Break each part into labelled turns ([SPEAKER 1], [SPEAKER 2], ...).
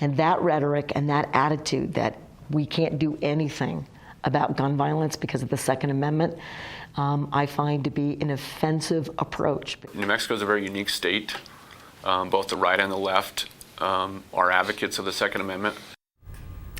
[SPEAKER 1] And that rhetoric and that attitude that we can't do anything about gun violence because of the Second Amendment, I find to be an offensive approach.
[SPEAKER 2] New Mexico is a very unique state. Both the right and the left are advocates of the Second Amendment.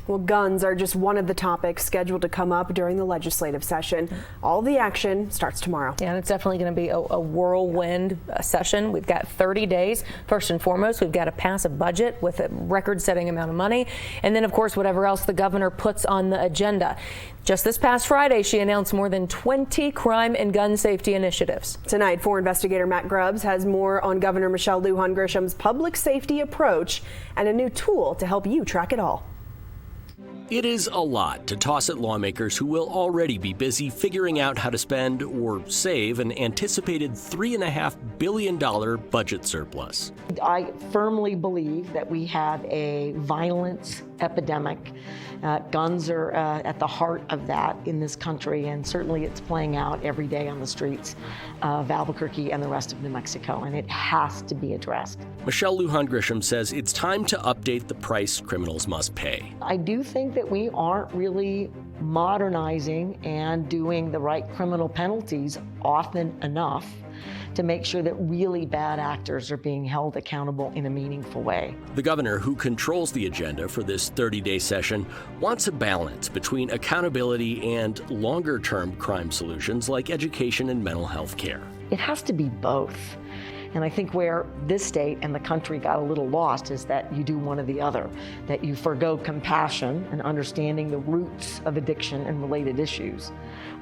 [SPEAKER 3] Well, guns are just one of the topics scheduled to come up during the legislative session. All the action starts tomorrow.
[SPEAKER 4] Yeah, and it's definitely going to be a whirlwind session. We've got 30 days. First and foremost, we've got to pass a budget with a record-setting amount of money. And then, of course, whatever else the governor puts on the agenda. Just this past Friday, she announced more than 20 crime and gun safety initiatives.
[SPEAKER 3] Tonight, 4 investigator Matt Grubbs has more on Governor Michelle Lujan Grisham's public safety approach and a new tool to help you track it all.
[SPEAKER 5] It is a lot to toss at lawmakers who will already be busy figuring out how to spend or save an anticipated $3.5 billion budget surplus.
[SPEAKER 1] I firmly believe that we have a violence epidemic. Guns are at the heart of that in this country, and certainly it's playing out every day on the streets of Albuquerque and the rest of New Mexico, and it has to be addressed.
[SPEAKER 5] Michelle Lujan Grisham says it's time to update the price criminals must pay.
[SPEAKER 1] I do think that we aren't really modernizing and doing the right criminal penalties often enough to make sure that really bad actors are being held accountable in a meaningful way.
[SPEAKER 5] The governor, who controls the agenda for this 30-day session, wants a balance between accountability and longer-term crime solutions like education and mental health care.
[SPEAKER 1] It has to be both. And I think where this state and the country got a little lost is that you do one or the other, that you forgo compassion and understanding the roots of addiction and related issues,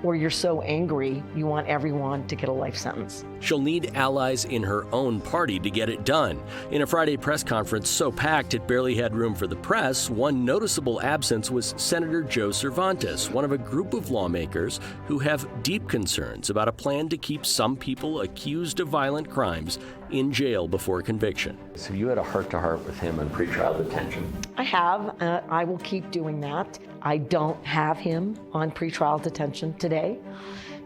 [SPEAKER 1] or you're so angry you want everyone to get a life sentence.
[SPEAKER 5] She'll need allies in her own party to get it done. In a Friday press conference so packed it barely had room for the press, one noticeable absence was Senator Joe Cervantes, one of a group of lawmakers who have deep concerns about a plan to keep some people accused of violent crimes in jail before conviction.
[SPEAKER 6] So you had a heart-to-heart with him on pretrial detention?
[SPEAKER 1] I have. I will keep doing that. I don't have him on pretrial detention today,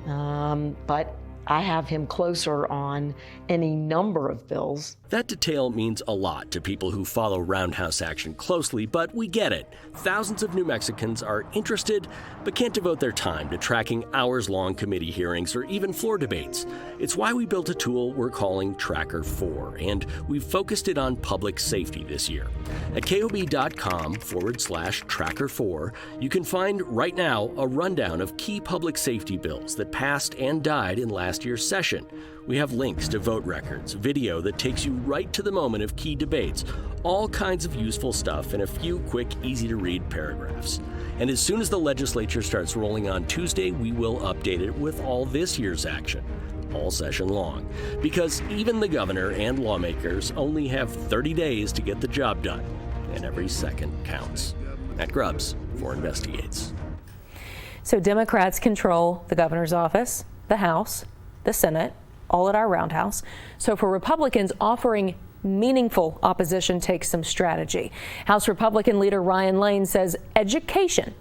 [SPEAKER 1] but I have him closer on any number of bills.
[SPEAKER 5] That detail means a lot to people who follow Roundhouse action closely, but we get it. Thousands of New Mexicans are interested, but can't devote their time to tracking hours-long committee hearings or even floor debates. It's why we built a tool we're calling Tracker 4, and we've focused it on public safety this year. At KOB.com/Tracker4, you can find right now a rundown of key public safety bills that passed and died in last year's session. We have links to vote records, video that takes you right to the moment of key debates, all kinds of useful stuff in a few quick, easy-to-read paragraphs. And as soon as the legislature starts rolling on Tuesday, we will update it with all this year's action, all session long. Because even the governor and lawmakers only have 30 days to get the job done, and every second counts. Matt Grubbs, 4 Investigates.
[SPEAKER 4] So Democrats control the governor's office, the House, the Senate, all at our Roundhouse. So for Republicans, offering meaningful opposition takes some strategy. House Republican leader Ryan Lane says education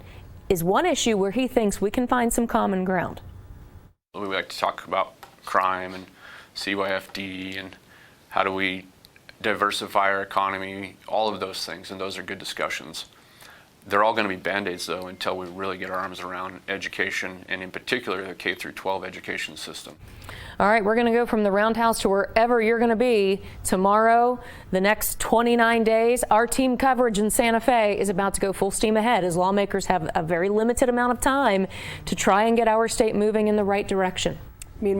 [SPEAKER 4] is one issue where he thinks we can find some common ground.
[SPEAKER 2] We like to talk about crime and CYFD and how do we diversify our economy, all of those things, and those are good discussions. They're all going to be Band-Aids, though, until we really get our arms around education, and in particular, the K through 12 education system.
[SPEAKER 4] All right, we're going to go from the Roundhouse to wherever you're going to be tomorrow, the next 29 days. Our team coverage in Santa Fe is about to go full steam ahead as lawmakers have a very limited amount of time to try and get our state moving in the right direction.